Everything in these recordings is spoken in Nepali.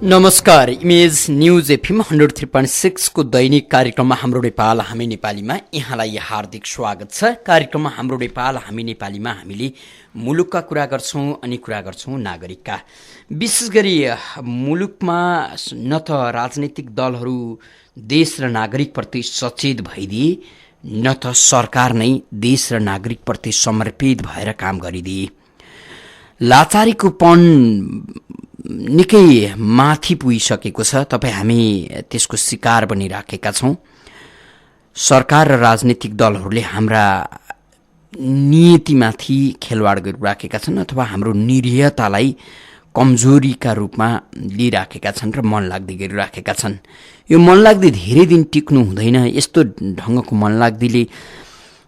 नमस्कार, इमेज न्यूज एफएम 103.6 को दैनिक कार्यक्रममा हाम्रो नेपाल हामी नेपालीमा यहाँलाई हार्दिक स्वागत छ। कार्यक्रममा हाम्रो नेपाल हामी नेपालीमा हामीले मुलुकका कुरा गर्छौं अनि कुरा गर्छौं नागरिकका। विशेष गरी मुलुकमा न त राजनीतिक दलहरू देश र नागरिकप्रति सचेत भइदिए न त सरकार नै देश र नागरिकप्रति समर्पित भएर काम गरिदिए। लाचारीको पन निकै माथि पुगिसकेको छ। तपाईँ हामी त्यसको शिकार बनिराखेका छौँ। सरकार र राजनीतिक दलहरूले हाम्रा नीतिमाथि खेलवाड गरिराखेका छन् अथवा हाम्रो निरीहतालाई कमजोरीका रूपमा लिइराखेका छन् र मनलाग्दी गरिराखेका छन्। यो मनलाग्दी धेरै दिन टिक्नु हुँदैन। यस्तो ढङ्गको मनलाग्दीले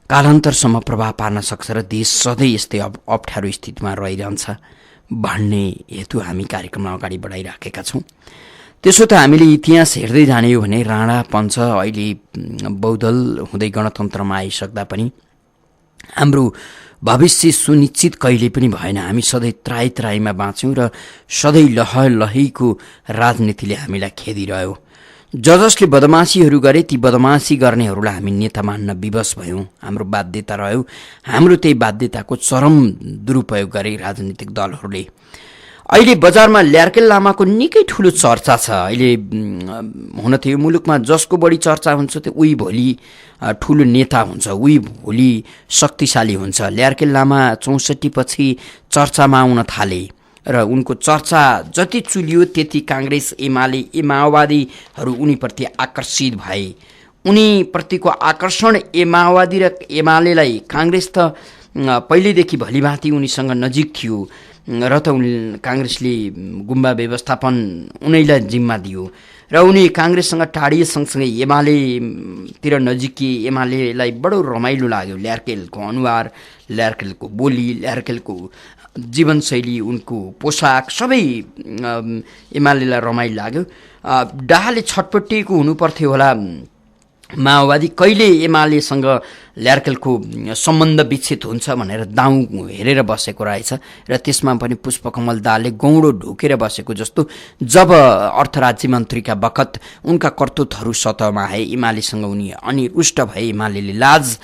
कालान्तरसम्म प्रभाव पार्न सक्छ र देश सधैँ यस्तै अप्ठ्यारो स्थितिमा रहिरहन्छ भन्ने हेतु हामी कार्यक्रममा अगाडि बढाइराखेका छौँ। त्यसो त हामीले इतिहास हेर्दै जाने हो भने राणा पञ्च अहिले बहुदल हुँदै गणतन्त्रमा आइसक्दा पनि हाम्रो भविष्य सुनिश्चित कहिले पनि भएन। हामी सधैँ त्राई त्राईमा बाँच्यौँ र सधैँ लहलहीको राजनीतिले हामीलाई खेदिरह्यो। जसले बदमासीहरू गरे ती बदमासी गर्नेहरूलाई हामी नेता मान्न विवश भयौँ। हाम्रो बाध्यता रह्यो। हाम्रो त्यही बाध्यताको चरम दुरुपयोग गरे राजनीतिक दलहरूले। अहिले बजारमा ल्यार्केल लामाको निकै ठुलो चर्चा छ। अहिले हुन त यो मुलुकमा जसको बढी चर्चा हुन्छ त्यो उही भोलि ठुलो नेता हुन्छ, उही भोलि शक्तिशाली हुन्छ। ल्यार्केल लामा 64 पछि चर्चामा आउन थाले र उनको चर्चा जति चुलियो त्यति काङ्ग्रेस एमाले माओवादीहरू उनीप्रति आकर्षित भए। उनीप्रतिको आकर्षण माओवादी र एमालेलाई काङ्ग्रेस त पहिल्यैदेखि भलिभाँति उनीसँग नजिक थियो र त काङ्ग्रेसले गुम्बा व्यवस्थापन उनीलाई जिम्मा दियो र उनी काङ्ग्रेससँग टाढिए सँगसँगै एमालेतिर नजिकिए। एमालेलाई बडो रमाइलो लाग्यो। ल्यार्केलको अनुहार, ल्यार्केलको बोली, ल्यार्केलको जीवनशैली, उनको पोसाक सबै एमालेलाई रमाइलो लाग्यो। डाहाले छटपटिएको हुनुपर्थ्यो होला माओवादी। कहिले एमालेसँग ल्यार्केलको सम्बन्ध विच्छेद हुन्छ भनेर दाउँ हेरेर बसेको रहेछ र त्यसमा पनि पुष्पकमल दाहालले गौँडो ढोकेर बसेको जस्तो जब अर्थ राज्य मन्त्रीका बखत उनका कर्तुतहरू सतहमा आए, एमालेसँग उनी अनि रुष्ट भए। एमालेले लाज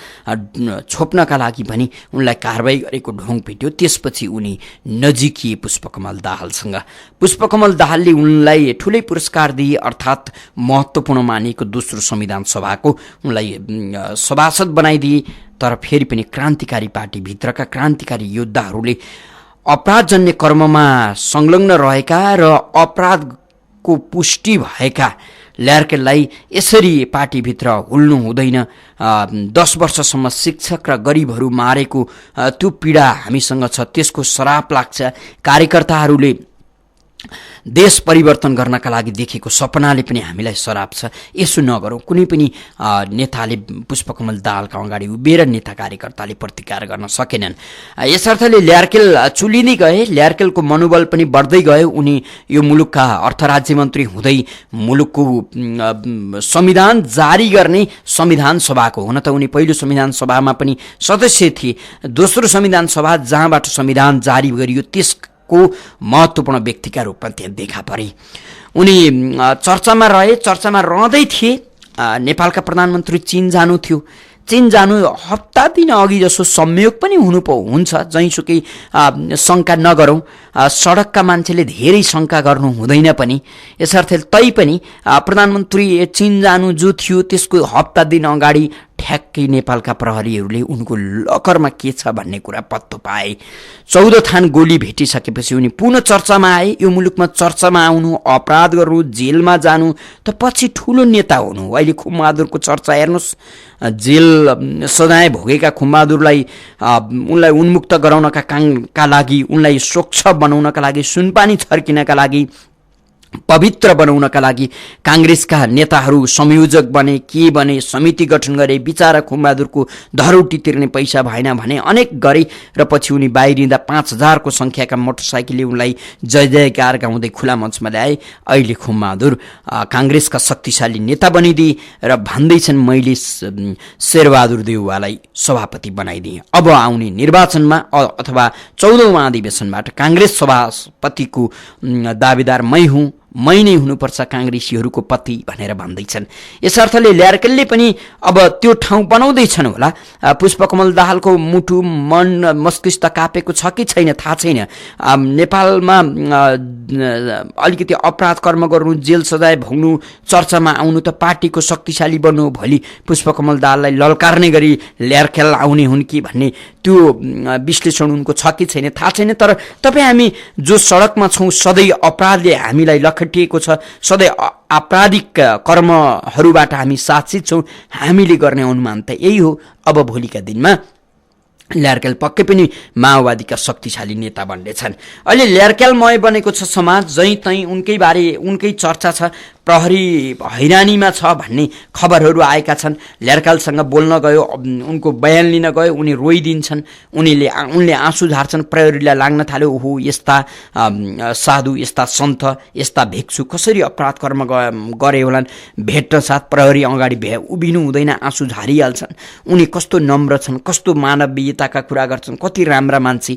छोप्नका लागि पनि उनलाई कारबाही गरेको ढोङ पिट्यो। त्यसपछि उनी नजिकिए पुष्पकमल दाहालसँग। पुष्पकमल दाहालले उनलाई ठुलै पुरस्कार दिए, अर्थात् महत्त्वपूर्ण मानिएको दोस्रो संविधान सभाको उनलाई सभासद बनाइदिए। तर फेरि पनि क्रान्तिकारी पार्टीभित्रका क्रान्तिकारी योद्धाहरूले अपराधजन्य कर्ममा संलग्न रहेका र अपराधको पुष्टि भएका ल्यार्केललाई यसरी पार्टीभित्र हुल्नु हुँदैन। 10 वर्षसम्म शिक्षक र गरिबहरू मारेको त्यो पीडा हामीसँग छ, त्यसको श्राप लाग्छ। कार्यकर्ताहरूले देश परिवर्तन गर्नका लागि देखेको सपनाले पनि हामीलाई श्राप छ। यसो नगरौँ। कुनै पनि नेताले पुष्पकमल दाहालका अगाडि उभिएर नेता कार्यकर्ताले प्रतिकार गर्न सकेनन्। यसर्थले ल्यार्केल चुलिँदै गए। ल्यार्केलको मनोबल पनि बढ्दै गयो। उनी यो मुलुकका अर्थ राज्य मन्त्री हुँदै मुलुकको संविधान जारी गर्ने संविधान सभाको, हुन त उनी पहिलो संविधान सभामा पनि सदस्य थिए, दोस्रो संविधान सभा जहाँबाट संविधान जारी गरियो त्यसको महत्त्वपूर्ण व्यक्तिका रूपमा त्यहाँ देखा परे। उनी चर्चामा रहे। चर्चामा रहँदै थिए। नेपालका प्रधानमन्त्री चीन जानु थियो। चीन जानु हप्ता दिन अघि जसो संयोग पनि हुन्छ। जहीँसुकै शङ्का नगरौँ। सडकका मान्छेले धेरै शङ्का गर्नु हुँदैन पनि। यसर्थ तैपनि प्रधानमन्त्री चीन जानु जो थियो त्यसको हप्ता दिन अगाडि ठ्याक्कै नेपालका प्रहरीहरूले उनको लकरमा के छ भन्ने कुरा पत्तो पाए। 14 थान गोली भेटिसकेपछि उनी पुनः चर्चामा आए। यो मुलुकमा चर्चामा आउनु, अपराध गर्नु, जेलमा जानु त पछि ठुलो नेता हुनु। अहिले खुमबहादुरको चर्चा हेर्नुहोस्। जेल सजाय भोगेका खुमबहादुरलाई उनलाई उन्मुक्त गराउनका लागि, उनलाई स्वच्छ बनाउनका लागि, सुनपानी छर्किनका लागि, पवित्र बनाउनका लागि काङ्ग्रेसका नेताहरू संयोजक बने, के बने, समिति गठन गरे। बिचारा खुमबहादुरको धरौटी तिर्ने पैसा भएन भने अनेक गरे र पछि उनी बाहिरिँदा 5000 को संख्याका मोटरसाइकलले उनलाई जय जयकार गाउँदै खुला मञ्चमा ल्याए। अहिले खुमबहादुर काङ्ग्रेसका शक्तिशाली नेता बनिदिए र भन्दैछन् मैले शेरबहादुर देउवालाई सभापति बनाइदिएँ। अब आउने निर्वाचनमा अथवा 14औं महाधिवेशनबाट काङ्ग्रेस सभापतिको दावेदार मै हुँ मै नै हुनुपर्छ काङ्ग्रेसीहरूको पति भनेर भन्दैछन्। यस अर्थले ल्यार्केलले पनि अब त्यो ठाउँ बनाउँदैछन् होला। पुष्पकमल दाहालको मुटु मन मस्तिष्क कापेको छ कि छैन थाहा छैन। नेपालमा अलिकति अपराध कर्म गर्नु, जेल सजाय भोग्नु, चर्चामा आउनु त पार्टीको शक्तिशाली बन्नु, भोलि पुष्पकमल दाहाललाई ललकार्ने गरी ल्यार्केल आउने हुन् कि भन्ने त्यो विश्लेषण उनको छ कि छैन थाहा छैन। तर तपाईँ हामी जो सडकमा छौँ, सधैँ अपराधले हामीलाई लखटिएको छ, सधैँ आपराधिक कर्महरूबाट हामी साक्षित छौँ। हामीले गर्ने अनुमान त यही हो। अब भोलिका दिनमा ल्यार्केल पक्कै पनि माओवादीका शक्तिशाली नेता बन्नेछन्। अहिले ल्यार्केलमय बनेको छ समाज, जहीँ तहीँ उनकै बारे उनकै चर्चा छ। प्रहरी हैरानीमा छ भन्ने खबरहरू आएका छन्। ल्यार्केलसँग बोल्न गयो, उनको बयान लिन गयो, उनी रोइदिन्छन्, उनले आँसु झार्छन्, प्रहरीलाई लाग्न थाल्यो ओहो यस्ता साधु, यस्ता सन्थ, यस्ता भिक्षु कसरी अपराध कर्म गरे होलान्। भेट्न साथ प्रहरी अगाडि उभिनु हुँदैन, आँसु झारिहाल्छन्। उनी कस्तो नम्र छन्, कस्तो मानवीयताका कुरा गर्छन्, कति राम्रा मान्छे।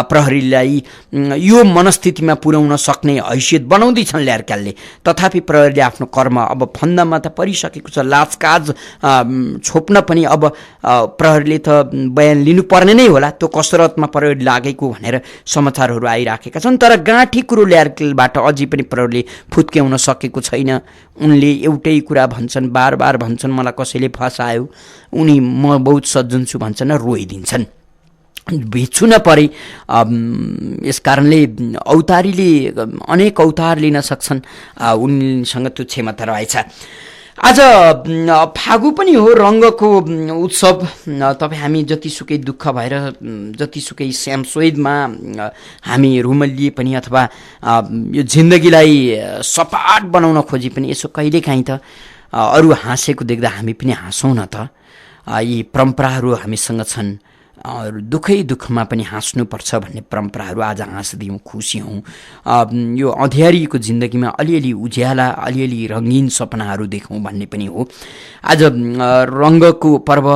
प्रहरीलाई यो मनस्थितिमा पुर्याउन सक्ने हैसियत बनाउँदैछन् ल्यार्केलले। तथापि प्रहरी आफ्नो कर्म अब फन्दामा त परिसकेको छ। लाजकाज छोप्न पनि अब प्रहरीले त बयान लिनुपर्ने नै होला। त्यो कसरतमा प्रहरी लागेको भनेर समाचारहरू आइराखेका छन्। तर गाँठी कुरो ल्यार्केलबाट अझै पनि प्रहरीले फुत्क्याउन सकेको छैन। उनले एउटै कुरा भन्छन्, बार बार भन्छन्, मलाई कसैले फसायो, उनी म बहुत सज्जन छु भन्छन् र रोइदिन्छन्। भिच्छु नपरे यस कारणले औतारीले अनेक अवतार लिन सक्छन्, उनीसँग त्यो क्षमता रहेछ। आज फागु पनि हो, रङ्गको उत्सव। तपाईँ हामी जतिसुकै दुःख भएर, जतिसुकै स्यामस्वेदमा हामी रुमलिए पनि अथवा यो जिन्दगीलाई सपाट बनाउन खोजे पनि यसो कहिलेकाहीँ त अरू हाँसेको देख्दा हामी पनि हाँसौँ न त। यी परम्पराहरू हामीसँग छन्। दुःखै दुःखमा पनि हाँस्नुपर्छ भन्ने परम्पराहरू आज हाँसिदिउँ, खुसी हौँ। यो अँध्यारिएको जिन्दगीमा अलिअलि उज्याला, अलिअलि रङ्गीन सपनाहरू देखौँ भन्ने पनि हो। आज रङ्गको पर्व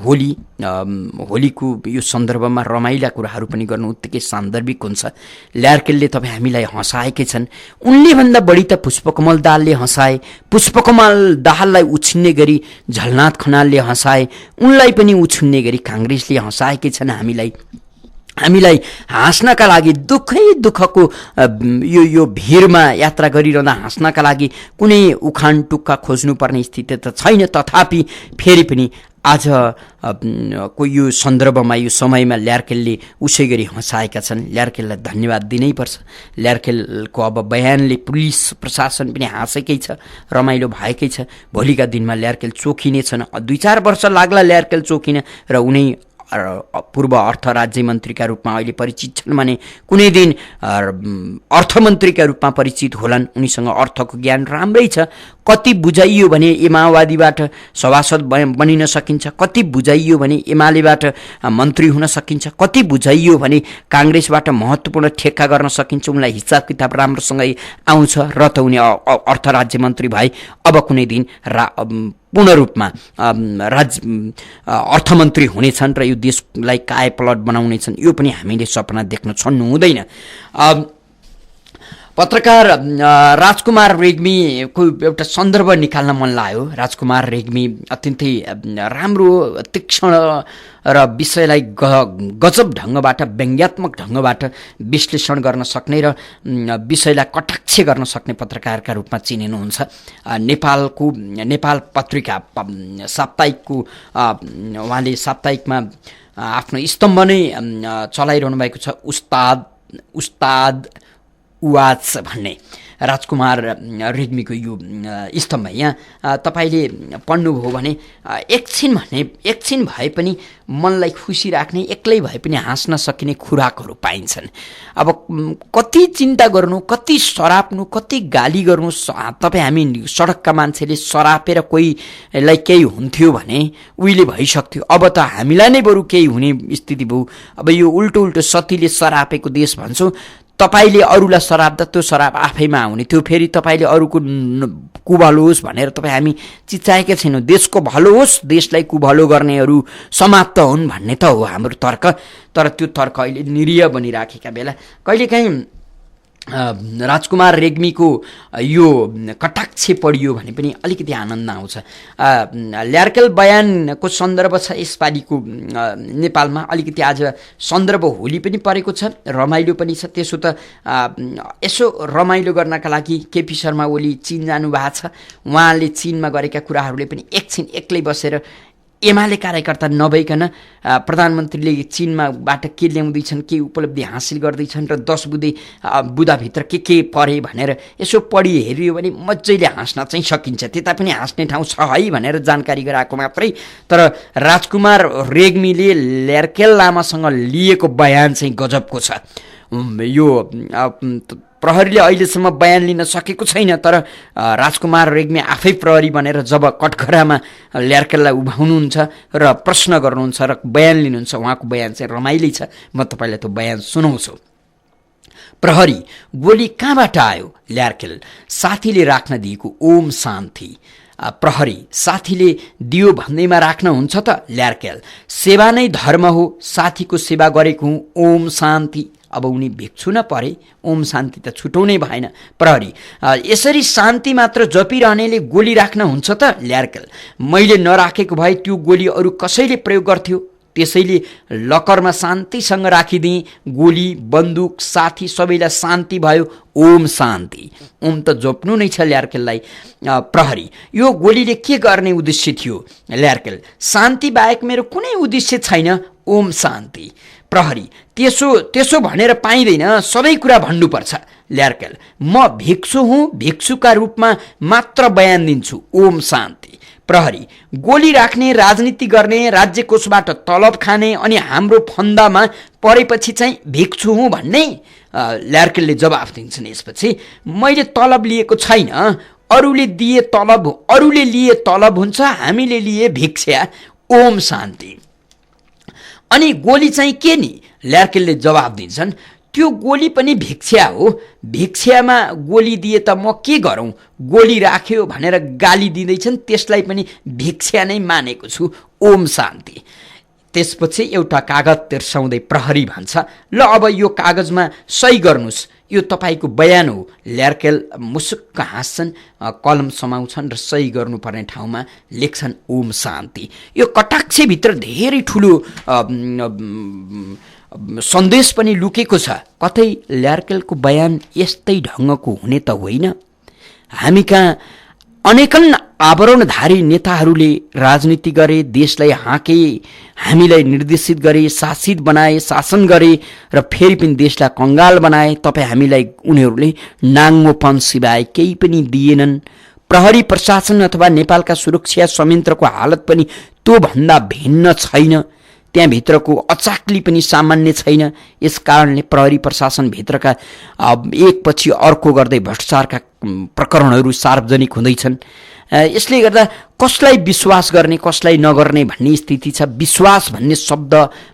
होली, होलीको यो सन्दर्भमा रमाइला कुराहरू पनि गर्नु उत्तिकै सान्दर्भिक हुन्छ। ल्यार्केलले तपाईँ हामीलाई हँसाएकै छन्। उनले भन्दा बढी त पुष्पकमल दाहालले हँसाए। पुष्पकमल दाहाललाई उछिन्ने गरी झलनाथ खनालले हँसाए, उनलाई पनि उछिन्ने गरी काङ्ग्रेसले हँसाएकै छन्। हामीलाई हाँस्नका लागि, दुःखको यो भिरमा यात्रा गरिरहँदा हाँस्नका लागि कुनै उखान टुक्का खोज्नुपर्ने स्थिति त छैन। तथापि फेरि पनि आज को यो सन्दर्भमा, यो समयमा ल्यार्केलले उसै गरी हँसाएका छन्। ल्यार्केललाई धन्यवाद दिनैपर्छ। ल्यार्केलको अब बयानले पुलिस प्रशासन पनि हाँसेकै छ, रमाइलो भएकै छ। भोलिका दिनमा ल्यार्केल चोखिनेछन्। 2-4 वर्ष लाग्ला ल्यार्केल चोखिन, र उनी पूर्व अर्थ राज्य मन्त्रीका रूपमा अहिले परिचित छन् भने कुनै दिन अर्थमन्त्रीका रूपमा परिचित होलान्। उनीसँग अर्थको ज्ञान राम्रै छ। कति बुझाइयो भने माओवादीबाट सभासद बनिन सकिन्छ, कति बुझाइयो भने एमालेबाट मन्त्री हुन सकिन्छ, कति बुझाइयो भने काङ्ग्रेसबाट महत्त्वपूर्ण ठेक्का गर्न सकिन्छ। उनलाई हिसाब किताब राम्रोसँगै आउँछ र त उनी अर्थ राज्य मन्त्री भए अब कुनै दिन पूर्ण रूपमा अर्थमन्त्री हुनेछन् र यो देशलाई कायापलट बनाउनेछन्। यो पनि हामीले सपना देख्न छोड्नु हुँदैन। पत्रकार राजकुमार रेग्मीको एउटा सन्दर्भ निकाल्न मन लाग्यो। राजकुमार रेग्मी अत्यन्तै राम्रो, तीक्ष्ण र विषयलाई गजब ढङ्गबाट, व्यङ्ग्यात्मक ढङ्गबाट विश्लेषण गर्न सक्ने र विषयलाई कटाक्ष गर्न सक्ने पत्रकारका रूपमा चिनिनुहुन्छ। नेपाल पत्रिका साप्ताहिकको उहाँले साप्ताहिकमा आफ्नो स्तम्भ नै चलाइरहनु भएको छ, उस्ताद वाच भन्ने। राजकुमार रेग्मीको यो स्तम्भ यहाँ तपाईँले पढ्नुभयो भने एकछिन भए पनि मनलाई खुसी राख्ने, एक्लै भए पनि हाँस्न सकिने खुराकहरू पाइन्छन्। अब कति चिन्ता गर्नु, कति सराप्नु, कति गाली गर्नु। तपाईँ हामी सडकका मान्छेले सरापेर कोहीलाई केही हुन्थ्यो भने उहिले भइसक्थ्यो। अब त हामीलाई नै बरु केही हुने स्थिति भयो। अब यो उल्टो सतीले सरापेको देश भन्छौँ। तपाईँले अरूलाई सराप्दा त्यो सराप आफैमा आउने, त्यो फेरि तपाईँले अरूको कुभलो होस् भनेर तपाईँ हामी चिच्चाएकै छैनौँ। देशको भलो होस्, देशलाई कुभलो गर्नेहरू समाप्त हुन् भन्ने त हो हाम्रो तर्क। तर त्यो तर्क अहिले निरीह बनिराखेका बेला कहिलेकाहीँ राजकुमार रेग्मीको यो कटाक्ष पढियो भने पनि अलिकति आनन्द आउँछ। ल्यार्केल बयानको सन्दर्भ छ यसपालिको नेपालमा, अलिकति आज सन्दर्भ होली पनि परेको छ, रमाइलो पनि छ। त्यसो त यसो रमाइलो गर्नका लागि केपी शर्मा ओली चीन जानुभएको छ। उहाँले चीनमा गरेका कुराहरूले पनि एकछिन एक्लै बसेर एमाले कार्यकर्ता नभइकन प्रधानमन्त्रीले चीनमाबाट के ल्याउँदैछन्, के उपलब्धि हासिल गर्दैछन् र 10 बुदाभित्र के परे भनेर यसो पढि हेरियो भने मजाले हाँस्न चाहिँ सकिन्छ। त्यता पनि हाँस्ने ठाउँ छ है भनेर जानकारी गराएको मात्रै। तर राजकुमार रेग्मीले ल्यार्केल लामासँग लिएको बयान चाहिँ गजबको छ। यो प्रहरीले अहिलेसम्म बयान लिन सकेको छैन, तर राजकुमार रेग्मी आफै प्रहरी बनेर जब कठघरामा ल्यार्केललाई उभाउनुहुन्छ र प्रश्न गर्नुहुन्छ र बयान लिनुहुन्छ, उहाँको बयान चाहिँ रमाइलै छ। म तपाईँलाई त्यो बयान सुनाउँछु। प्रहरी: गोली कहाँबाट आयो? ल्यार्केल: साथीले राख्न दिएको। ओम शान्ति। प्रहरी: साथीले दियो भन्दैमा राख्न हुन्छ त? ल्यार्केल: सेवा नै धर्म हो, साथीको सेवा गरेको हुँ। ओम शान्ति। अब उनी भिक्षु न परे, ओम शान्ति त छुटाउनै भएन। प्रहरी: यसरी शान्ति मात्र जपिरहनेले गोली राख्न हुन्छ त? ल्यार्केल: मैले नराखेको भए त्यो गोली अरू कसैले प्रयोग गर्थ्यो, त्यसैले लकरमा शान्तिसँग राखिदिएँ। गोली, बन्दुक, साथी सबैलाई शान्ति भयो। ओम शान्ति। ओम त जोप्नु नै छ ल्यार्केललाई। प्रहरी: यो गोलीले के गर्ने उद्देश्य थियो? ल्यार्केल: शान्ति बाहेक मेरो कुनै उद्देश्य छैन। ओम शान्ति। प्रहरी: त्यसो भनेर पाइँदैन, सबै कुरा भन्नुपर्छ। ल्यार्केल: म भिक्षु हुँ, भिक्षुका रूपमा मात्र बयान दिन्छु। ओम शान्ति। प्रहरी: गोली राख्ने, राजनीति गर्ने, राज्य कोषबाट तलब खाने अनि हाम्रो फन्दामा परेपछि चाहिँ भिक्षु हुँ भन्ने? ल्यार्केलले जवाफ दिन्छन् यसपछि: मैले तलब लिएको छैन, अरूले लिए तलब हुन्छ, हामीले लिए भिक्षा। ओम शान्ति। अनि गोली चाहिँ के नि? ल्यार्केलले जवाफ दिन्छन्: त्यो गोली पनि भिक्षा हो, भिक्षामा गोली दिए त म के गरौँ, गोली राख्यो भनेर गाली दिँदैछन्, त्यसलाई पनि भिक्षा नै मानेको छु। ओम शान्ति। त्यसपछि एउटा कागज तिर्साउँदै प्रहरी भन्छ: ल अब यो कागजमा सही गर्नुहोस्, यो तपाईँको बयान हो। ल्यार्केल मुसुक्क हाँस्छन्, कलम समाउँछन् र सही गर्नुपर्ने ठाउँमा लेख्छन् ओम शान्ति। यो कटाक्षभित्र धेरै ठुलो सन्देश पनि लुकेको छ। कतै ल्यार्केलको बयान यस्तै ढङ्गको हुने त होइन। हामी कहाँ अनेकन आवरणधारी नेताहरूले राजनीति गरे, देशलाई हाँके, हामीलाई निर्देशित गरे, शासित बनाए, शासन गरे र फेरि पनि देशलाई कङ्गाल बनाए। तपाईँ हामीलाई उनीहरूले नाङ्गोपन सिवाय केही पनि दिएनन्। प्रहरी प्रशासन अथवा नेपालका सुरक्षा संयन्त्रको हालत पनि त्योभन्दा भिन्न छैन। त्यहाँभित्रको अचाक्ली पनि सामान्य छैन। यस कारणले प्रहरी प्रशासनभित्रका एकपछि अर्को गर्दै भ्रष्टाचारका प्रकरणहरू सार्वजनिक हुँदैछन्। यसले गर्दा कसलाई विश्वास गर्ने कसलाई नगर्ने भन्ने स्थिति छ। विश्वास भन्ने शब्द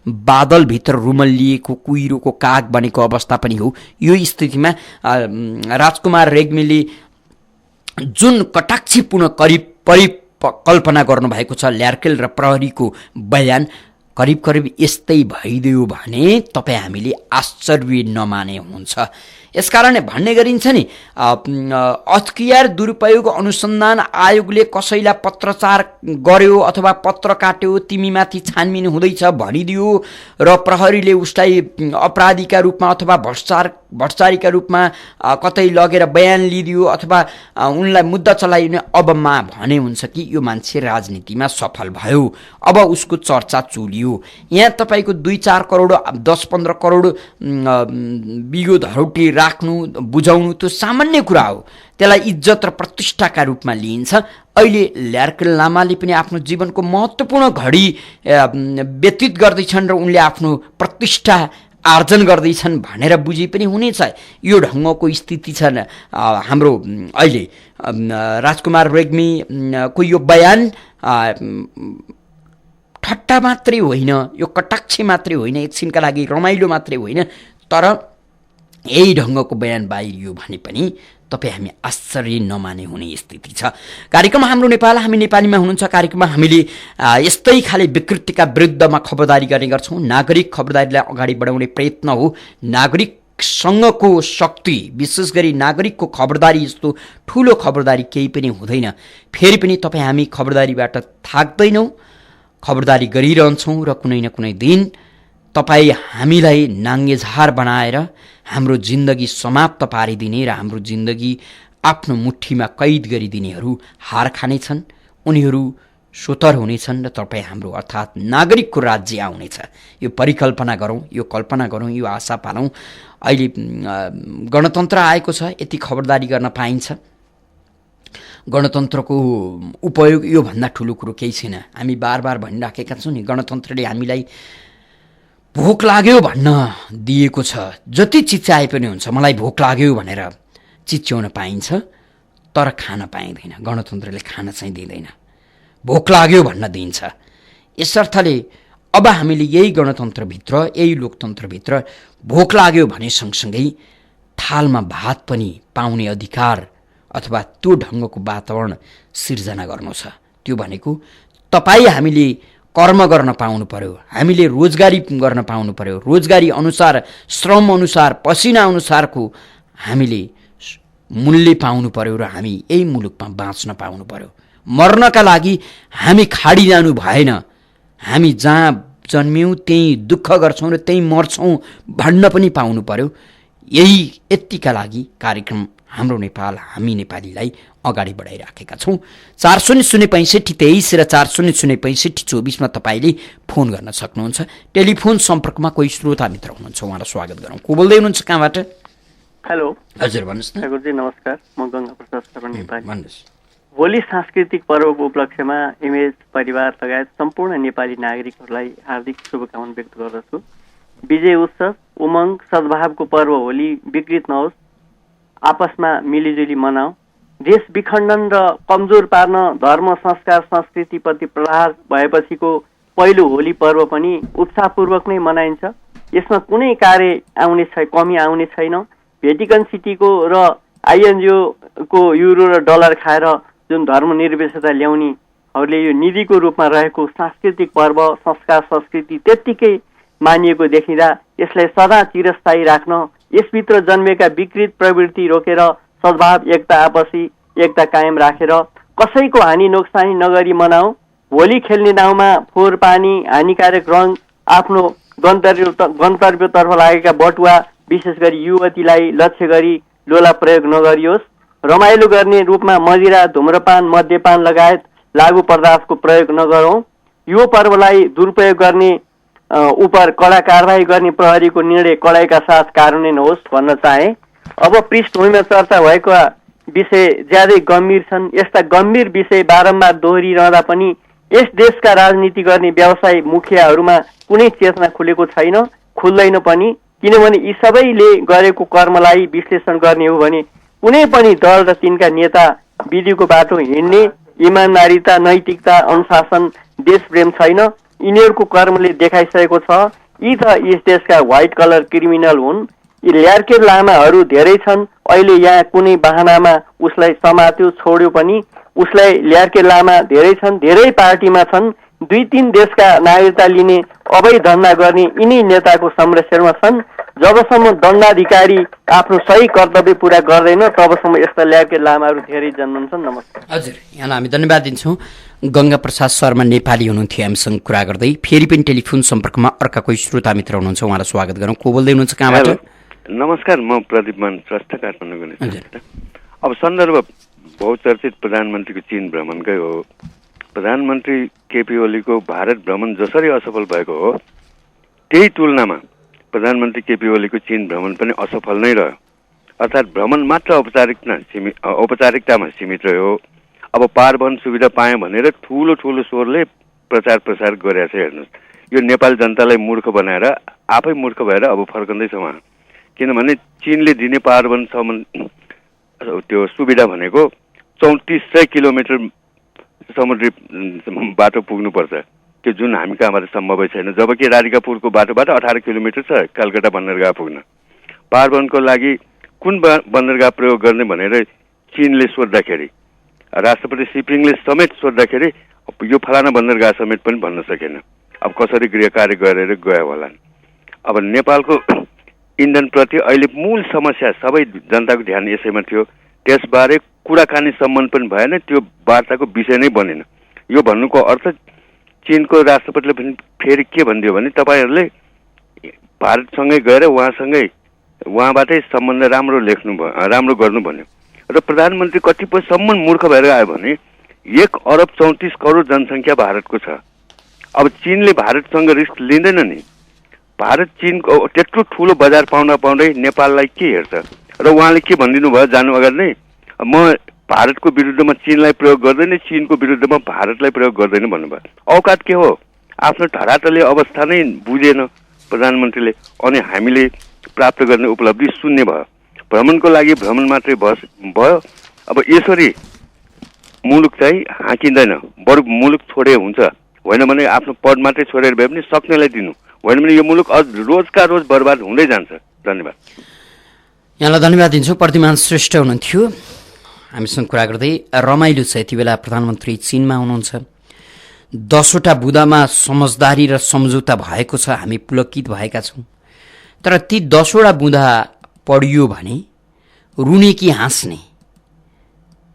बादलभित्र रुमल्लिएको कुहिरोको काग बनेको अवस्था पनि हो। यो स्थितिमा राजकुमार रेग्मीले जुन कटाक्षपूर्ण परिकल्पना गर्नुभएको छ ल्यार्केल र प्रहरीको बयान करिब यस्तै भइदियो भने तपाईँ हामीले आश्चर्य नमाने हुन्छ। यसकारणले भन्ने गरिन्छ नि, अख्तियार दुरुपयोग अनुसन्धान आयोगले कसैलाई पत्रचार गर्यो अथवा पत्र काट्यो, तिमीमाथि छानबिन हुँदैछ भनिदियो र प्रहरीले उसलाई अपराधीका रूपमा अथवा भ्रष्टाचारीका रूपमा कतै लगेर बयान लिदियो अथवा उनलाई मुद्दा चलाइने। अबमा भने हुन्छ कि यो मान्छे राजनीतिमा सफल भयो, अब उसको चर्चा चुलियो। यहाँ तपाईँको 2-4 करोड 10-15 करोड बियो धरौटी राख्नु बुझाउनु त्यो सामान्य कुरा हो। त्यसलाई इज्जत र प्रतिष्ठाका रूपमा लिइन्छ। अहिले ल्यार्केल लामाले पनि आफ्नो जीवनको महत्त्वपूर्ण घडी व्यतीत गर्दैछन् र उनले आफ्नो प्रतिष्ठा आर्जन गर्दैछन् भनेर बुझे पनि हुनेछ। यो ढङ्गको स्थिति छ हाम्रो अहिले। राजकुमार रेग्मीको यो बयान ठट्टा मात्रै होइन, यो कटाक्ष मात्रै होइन, एकछिनका लागि रमाइलो मात्रै होइन, तर यही ढङ्गको बयान बाहिरियो भने पनि तपाईँ हामी आश्चर्य नमाने हुने स्थिति छ। कार्यक्रम हाम्रो नेपाल, हामी नेपालीमा हुनुहुन्छ। कार्यक्रममा हामीले यस्तै खाले विकृतिका विरुद्धमा खबरदारी गर्ने गर्छौँ। नागरिक खबरदारीलाई अगाडि बढाउने प्रयत्न हो। नागरिक नागरिकसँगको शक्ति, विशेष गरी नागरिकको खबरदारी जस्तो ठुलो खबरदारी केही पनि हुँदैन। फेरि पनि तपाईँ हामी खबरदारीबाट थाक्दैनौँ, खबरदारी गरिरहन्छौँ र कुनै न कुनै दिन तपाईँ हामीलाई नाङ्गेझार बनाएर हाम्रो जिन्दगी समाप्त पारिदिने र हाम्रो जिन्दगी आफ्नो मुठ्ठीमा कैद गरिदिनेहरू हार खानेछन्। उनीहरू स्वतर हुनेछन् र तपाईँ हाम्रो अर्थात् नागरिकको राज्य आउनेछ। यो परिकल्पना गरौँ, यो कल्पना गरौँ, यो आशा पालौँ। अहिले गणतन्त्र आएको छ, यति खबरदारी गर्न पाइन्छ। गणतन्त्रको उपयोग योभन्दा ठुलो कुरो केही छैन। हामी बार बार भनिराखेका छौँ नि, गणतन्त्रले हामीलाई भोक लाग्यो भन्न दिएको छ। जति चिच्याए पनि हुन्छ, मलाई भोक लाग्यो भनेर चिच्याउन पाइन्छ, तर खान पाइँदैन। गणतन्त्रले खान चाहिँ दिँदैन, भोक लाग्यो भन्न दिन्छ। यसर्थले अब हामीले यही गणतन्त्रभित्र, यही लोकतन्त्रभित्र भोक लाग्यो भने सँगसँगै थालमा भात पनि पाउने अधिकार अथवा त्यो ढङ्गको वातावरण सिर्जना गर्नु छ। त्यो भनेको तपाईँ हामीले कर्म गर्न पाउनु पर्यो, हामीले रोजगारी गर्न पाउनु पर्यो, रोजगारी अनुसार, श्रम अनुसार, पसिना अनुसारको हामीले मूल्य पाउनु पर्यो र हामी यही मुलुकमा बाँच्न पाउनु पर्यो। मर्नका लागि हामी खाडी जानु भएन। हामी जहाँ जन्म्यौँ त्यहीँ दुःख गर्छौँ र त्यहीँ मर्छौँ भन्न पनि पाउनु पर्यो। यतिका लागि कार्यक्रम हाम्रो नेपाल, हामी नेपालीलाई अगाडि बढाइराखेका छौँ। 40065323 र 40065324 तपाईँले फोन गर्न सक्नुहुन्छ। टेलिफोन सम्पर्कमा कोही श्रोता मित्र हुनुहुन्छ, उहाँलाई स्वागत गरौँ। को बोल्दै हुनुहुन्छ, कहाँबाट? हेलो, हजुर भन्नुहोस् न। ठाकुरजी नमस्कार, म गङ्गा प्रसाद शर्मा नेपाली। भन्नुहोस्। भोलि सांस्कृतिक पर्वको उपलक्ष्यमा इमेज परिवार लगायत सम्पूर्ण नेपाली नागरिकहरूलाई हार्दिक शुभकामना व्यक्त गर्दछु। विजय उत्सव, उमङ्ग, सद्भावको पर्व होली विकृत नहोस्, आपसमा मिलिजुली मनाऊ। देश विखण्डन र कमजोर पार्न धर्म, संस्कार, संस्कृतिप्रति प्रहार भएपछिको पहिलो होली पर्व पनि उत्साहपूर्वक नै मनाइन्छ। यसमा कुनै कमी आउने छैन। भेटिकन सिटीको र आइएनजिओको युरो र डलर खाएर जुन धर्मनिरपेक्षता ल्याउनेहरूले यो निधिको रूपमा रहेको सांस्कृतिक पर्व, संस्कार, संस्कृति त्यत्तिकै मानिएको देखिँदा यसलाई सदा चिरस्थायी राख्न, यसभित्र जन्मेका विकृत प्रवृत्ति रोकेर सद्भाव, एकता, आपसी एकता कायम राखेर कसैको हानि नोक्सानी नगरी मनाऊ। होली खेल्ने नाउँमा फोहोर पानी, हानिकारक रङ, आफ्नो गन्तव्यतर्फ लागेका बटुवा विशेष गरी युवतीलाई लक्ष्य गरी लोला प्रयोग नगरियोस्। रमाइलो गर्ने रूपमा मदिरा, धुम्रपान, मद्यपान लगायत लागु पदार्थको प्रयोग नगरौँ। यो पर्वलाई दुरुपयोग गर्ने उप कडा कारवाही गर्ने प्रहरीको निर्णय कडाइका साथ कार्यान्वयन होस् भन्न चाहे। अब पृष्ठभूमिमा चर्चा भएका विषय ज्यादै गम्भीर छन्। यस्ता गम्भीर विषय बारम्बार दोहोरिरहँदा पनि यस देशका राजनीति गर्ने व्यवसायी मुखियाहरूमा कुनै चेतना खुलेको छैन, खुल्दैन पनि। किनभने यी सबैले गरेको कर्मलाई विश्लेषण गर्ने हो भने कुनै पनि दल र तिनका नेता विधिको बाटो हिँड्ने इमानदारिता, नैतिकता, अनुशासन, देशप्रेम छैन। यिनीहरूको कर्मले देखाइसकेको छ। यी त यस देशका व्हाइट कलर क्रिमिनल हुन्। यी ल्यार्के लामाहरू धेरै छन्। अहिले यहाँ कुनै बहानामा उसलाई समात्यो, छोड्यो पनि उसलाई ल्यार्के लामा धेरै छन्, धेरै पार्टीमा छन्। 2-3 देशका नागरिकता लिने अवैध धन्दा गर्ने यिनै नेताको संरक्षणमा छन्। जबसम्म दण्डाधिकारी आफ्नो सही कर्तव्य पुरा गर्दैन तबसम्म यस्ता ल्यार्के लामाहरू धेरै जन्मन्छन्। नमस्कार। हजुर, यहाँलाई हामी धन्यवाद दिन्छौँ। गङ्गा प्रसाद शर्मा नेपाली हुनुहुन्थ्यो हामीसँग कुरा गर्दै। फेरि पनि टेलिफोन सम्पर्कमा अर्का कोही श्रोता मित्र हुनुहुन्छ, उहाँलाई स्वागत गरौँ। को बोल्दै हुनुहुन्छ, कहाँबाट? नमस्कार, म प्रदीप मान श्रेष्ठ, काठमाडौँको। अब सन्दर्भ बहुचर्चित प्रधानमन्त्रीको चीन भ्रमणकै हो। प्रधानमन्त्री केपी ओलीको भारत भ्रमण जसरी असफल भएको हो, त्यही तुलनामा प्रधानमन्त्री केपी ओलीको चीन भ्रमण पनि असफल नै रह्यो। अर्थात् भ्रमण मात्र औपचारिकतामा सीमित रह्यो। अब पारवन सुविधा पाएँ भनेर ठुलो ठुलो स्वरले प्रचार प्रसार गरेको छ। हेर्नुहोस्, यो नेपाली जनतालाई मूर्ख बनाएर आफै मूर्ख भएर अब फर्कँदैछ उहाँ। किनभने चीनले दिने पारवनसम्म त्यो सुविधा भनेको 3400 किलोमिटर समुद्री बाटो पुग्नुपर्छ, त्यो जुन हामी कहाँबाट सम्भवै छैन। जबकि राधिकापुरको बाटोबाट 18 किलोमिटर छ कलकत्ता बन्दरगाह पुग्न। पारवनको लागि कुन बन्दरगाह प्रयोग गर्ने भनेर चीनले सोद्धाखेरि, राष्ट्रपति सिपिङले समेत सोद्धाखेरि यो फलाना बन्दरगाह समेत पनि भन्न सकेन। अब कसरी गृह कार्य गरेर गयो होला। अब नेपालको इन्धनप्रति अहिले मूल समस्या सबै जनताको ध्यान यसैमा थियो। त्यसबारे कुराकानी सम्बन्ध पनि भएन, त्यो वार्ताको विषय नै बनेन। यो भन्नुको अर्थ चीनको राष्ट्रपतिले पनि फेरि के भनिदियो भने तपाईँहरूले भारतसँगै गएर उहाँबाटै सम्बन्ध राम्रो गर्नु भन्यो। र प्रधानमन्त्री कतिपयसम्म मूर्ख भएर आयो भने 1 अरब 34 करोड जनसङ्ख्या भारतको छ। अब चीनले भारतसँग रिस्क लिँदैन नि। भारत चीनको त्यत्रो ठुलो बजार पाउँदै नेपाललाई के हेर्छ? र उहाँले के भनिदिनु भयो जानु अगाडि नै, म भारतको विरुद्धमा चीनलाई प्रयोग गर्दैन, चीनको विरुद्धमा भारतलाई प्रयोग गर्दैन भन्नुभयो। औकात के हो? आफ्नो धरातलीय अवस्था नै बुझेन प्रधानमन्त्रीले, अनि हामीले प्राप्त गर्ने उपलब्धि शून्य भयो। भ्रमणको लागि भ्रमण मात्रै भयो। अब यसरी मुलुक चाहिँ हाँकिँदैन, बरु मुलुक छोडे हुन्छ। होइन भने आफ्नो पद मात्रै छोडेर भए पनि सक्नेलाई दिनु, होइन भने यो मुलुक रोजका रोज बर्बाद हुँदै जान्छ। धन्यवाद। यहाँलाई धन्यवाद दिन्छु। प्रतिमान श्रेष्ठ हुनुहुन्थ्यो, हामीसँग कुरा गर्दै। रमाइलो छ यति बेला प्रधानमन्त्री चीनमा हुनुहुन्छ। 10वटा बुँदामा समझदारी र सम्झौता भएको छ, हामी पुलकित भएका छौँ। तर ती 10वटा बुँदा पढियो भने रुने कि हाँस्ने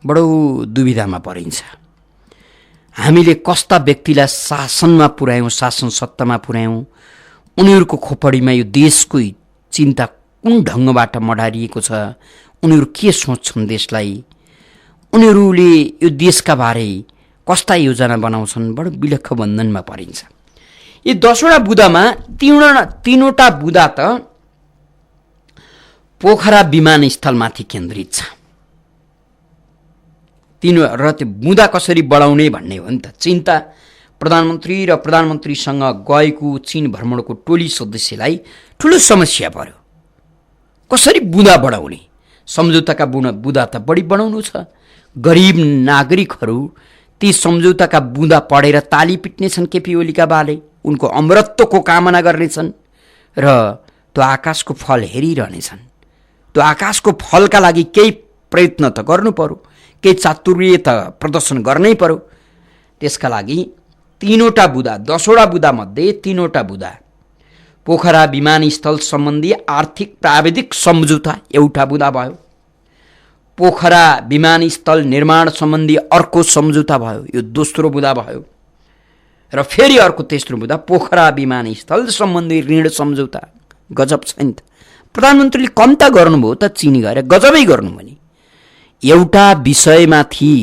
बडो दुविधामा परिन्छ। हामीले कस्ता व्यक्तिलाई शासनमा पुर्यायौँ, शासन सत्तामा पुर्यायौँ, उनीहरूको खोपडीमा यो देशको चिन्ता कुन ढङ्गबाट मडारिएको छ, उनीहरू के सोच्छन् देशलाई, उनीहरूले यो देशका बारे कस्ता योजना बनाउँछन्, बडो विलक्ष बन्धनमा परिन्छ। यी 10वटा बुँदामा 3वटा बुँदा त पोखरा विमानस्थलमाथि केन्द्रित छ। र त्यो बुँदा कसरी बढाउने भन्ने हो नि त चिन्ता। प्रधानमन्त्री र प्रधानमन्त्रीसँग गएको चीन भ्रमणको टोली सदस्यलाई ठुलो समस्या पर्यो। कसरी बुँदा बढाउने? सम्झौताका बुँदा त बढी बढाउनु छ। गरिब नागरिकहरू ती सम्झौताका बुँदा पढेर ताली पिट्नेछन् केपी ओलीका बाले, उनको अमरत्वको कामना गर्नेछन् र त्यो आकाशको फल हेरिरहनेछन्। त्यो आकाशको फलका लागि केही प्रयत्न त गर्नु पर्यो, केही चातुर्य त प्रदर्शन गर्नै पर्यो। त्यसका लागि 3वटा बुँदा, 10वटा बुँदा मध्ये 3वटा बुँदा पोखरा विमानस्थल सम्बन्धी आर्थिक प्राविधिक सम्झौता एउटा बुँदा भयो। पोखरा विमानस्थल निर्माण सम्बन्धी अर्को सम्झौता भयो, यो दोस्रो बुँदा भयो। र फेरि अर्को तेस्रो बुँदा पोखरा विमानस्थल सम्बन्धी ऋण सम्झौता। गजब छ नि त। प्रधानमन्त्रीले कम त गर्नुभयो त चीन गएर, गजबै गर्नुभयो नि। एउटा विषयमाथि,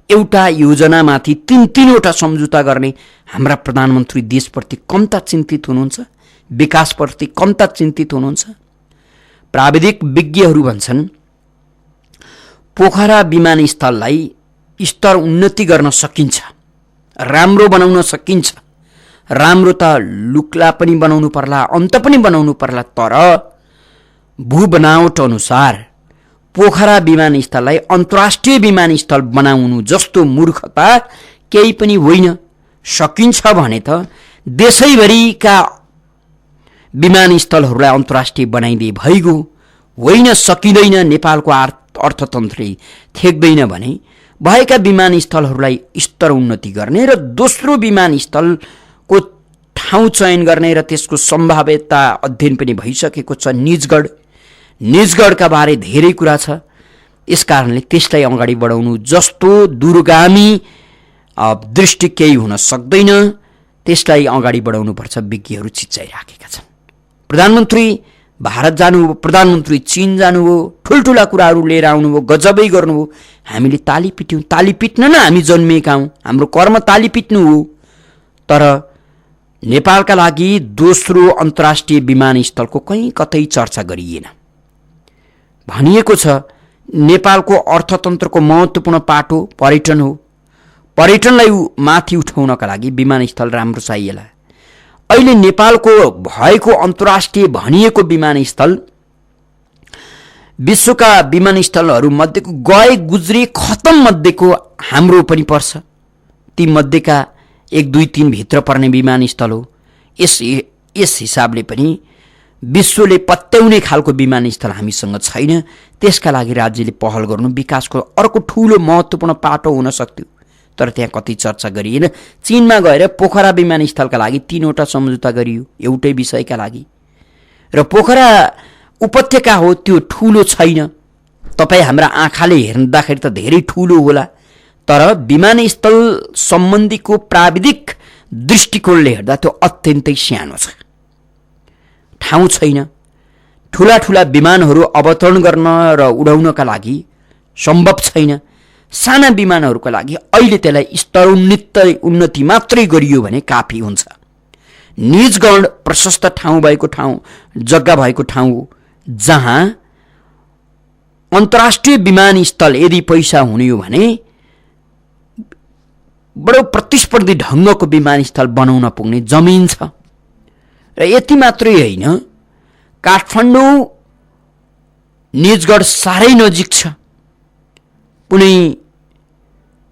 एउटा योजनामाथि 3-3वटा सम्झौता गर्ने हाम्रा प्रधानमन्त्री देशप्रति कम त चिन्तित हुनुहुन्छ, विकासप्रति कम त चिन्तित हुनुहुन्छ। प्राविधिक विज्ञहरू भन्छन् पोखरा विमानस्थललाई स्तर उन्नति गर्न सकिन्छ, राम्रो बनाउन सकिन्छ। राम्रो त लुक्ला पनि बनाउनु पर्ला, अन्त पनि बनाउनु पर्ला, तर भूबनावट अनुसार पोखरा विमानस्थललाई अन्तर्राष्ट्रिय विमानस्थल बनाउनु जस्तो मूर्खता केही पनि होइन। सकिन्छ भने त देशैभरिका विमानस्थलहरूलाई अन्तर्राष्ट्रिय बनाइदिए भइगयो। होइन सकिँदैन, नेपालको अर्थतन्त्रै थेक्दैन भने भएका विमानस्थलहरूलाई स्तर उन्नति गर्ने र दोस्रो विमानस्थलको ठाउँ चयन गर्ने र त्यसको सम्भाव्यता अध्ययन पनि भइसकेको छ। निजगढका बारे धेरै कुरा छ। यसकारणले त्यसलाई अगाडि बढाउनु जस्तो दूरगामी दृष्टि केही हुन सक्दैन। त्यसलाई अगाडि बढाउनुपर्छ, विज्ञहरू चिच्चाइराखेका छन्। प्रधानमन्त्री भारत जानुभयो, प्रधानमन्त्री चीन जानुभयो, ठुल्ठुला कुराहरू लिएर आउनुभयो, गजबै गर्नुभयो। हामीले ताली पिट्यौँ। ताली पिट्न न हामी जन्मिएका हौँ, हाम्रो कर्म ताली पिट्नु हो। तर नेपालका लागि दोस्रो अन्तर्राष्ट्रिय विमानस्थलको कहीँ कतै चर्चा गरिएन। भनिएको छ नेपालको अर्थतन्त्रको महत्त्वपूर्ण पाटो पर्यटन हो। पर्यटनलाई माथि उठाउनका लागि विमानस्थल राम्रो चाहिएला। अहिले नेपालको भएको अन्तर्राष्ट्रिय भनिएको विमानस्थल विश्वका विमानस्थलहरू मध्येको गए गुज्रे खतम मध्येको हाम्रो पनि पर्छ। ती मध्येका 1, 2, 3 भित्र पर्ने विमानस्थल हो। यस हिसाबले पनि विश्वले पत्याउने खालको विमानस्थल हामीसँग छैन। त्यसका लागि राज्यले पहल गर्नु विकासको अर्को ठुलो महत्त्वपूर्ण पाटो हुन सक्थ्यो। तर त्यहाँ कति चर्चा गरिएन। चीनमा गएर पोखरा विमानस्थलका लागि 3वटा सम्झौता गरियो एउटै विषयका लागि। र पोखरा उपत्यका हो त्यो ठुलो छैन। तपाईँ हाम्रा आँखाले हेर्दाखेरि त धेरै ठुलो होला, तर विमानस्थल सम्बन्धीको प्राविधिक दृष्टिकोणले हेर्दा त्यो अत्यन्तै सानो छ, ठाउँ छैन। ठुला ठुला विमानहरू अवतरण गर्न र उडाउनका लागि सम्भव छैन। साना विमानहरूका लागि अहिले त्यसलाई स्तरोन्नति मात्रै गरियो भने काफी हुन्छ। निजगढ प्रशस्त ठाउँ भएको जग्गा भएको ठाउँ हो, जहाँ अन्तर्राष्ट्रिय विमानस्थल यदि पैसा हुने हो भने बडो प्रतिस्पर्धी ढङ्गको विमानस्थल बनाउन पुग्ने जमिन छ। र यति मात्रै होइन, काठमाडौँ निजगढ साह्रै नजिक छ। कुनै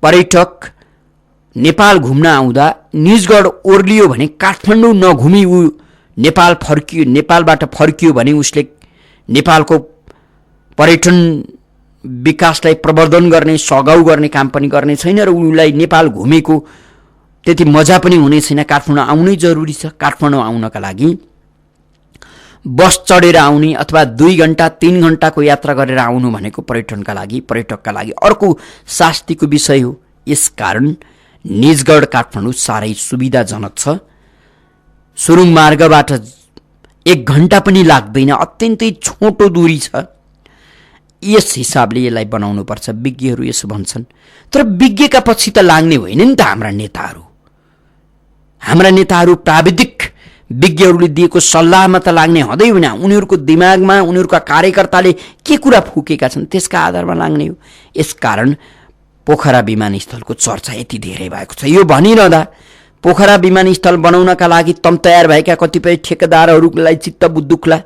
पर्यटक नेपाल घुम्न आउँदा निजगढ ओर्लियो भने काठमाडौँ नघुमी ऊ नेपालबाट फर्कियो भने उसले नेपालको पर्यटन विकासलाई प्रवर्धन गर्ने, सघाउ गर्ने काम पनि गर्ने छैन र उसलाई नेपाल घुमेको त्यति मजा पनि हुने छैन। काठमाडौँ आउनै जरुरी छ। काठमाडौँ आउनका लागि बस चढेर आउने अथवा 2 घण्टा 3 घण्टाको यात्रा गरेर आउनु भनेको पर्यटकका लागि अर्को शास्तिको विषय हो। यसकारण निजगढ काठमाडौँ साह्रै सुविधाजनक छ। सुरुङ मार्गबाट 1 घण्टा पनि लाग्दैन, अत्यन्तै छोटो दूरी छ। यस हिसाबले यसलाई बनाउनुपर्छ, विज्ञहरू यसो भन्छन्। तर विज्ञका पछि त लाग्ने होइन नि त हाम्रा नेताहरू प्राविधिक विज्ञहरूले दिएको सल्लाहमा त लाग्ने हुँदै होइन। उनीहरूको दिमागमा उनीहरूका कार्यकर्ताले के कुरा फुकेका छन् त्यसका आधारमा लाग्ने हो। यसकारण पोखरा विमानस्थलको चर्चा यति धेरै भएको छ। यो भनिरहँदा पोखरा विमानस्थल बनाउनका लागि तम तयार भएका कतिपय ठेकेदारहरूलाई चित्त दुख्ला,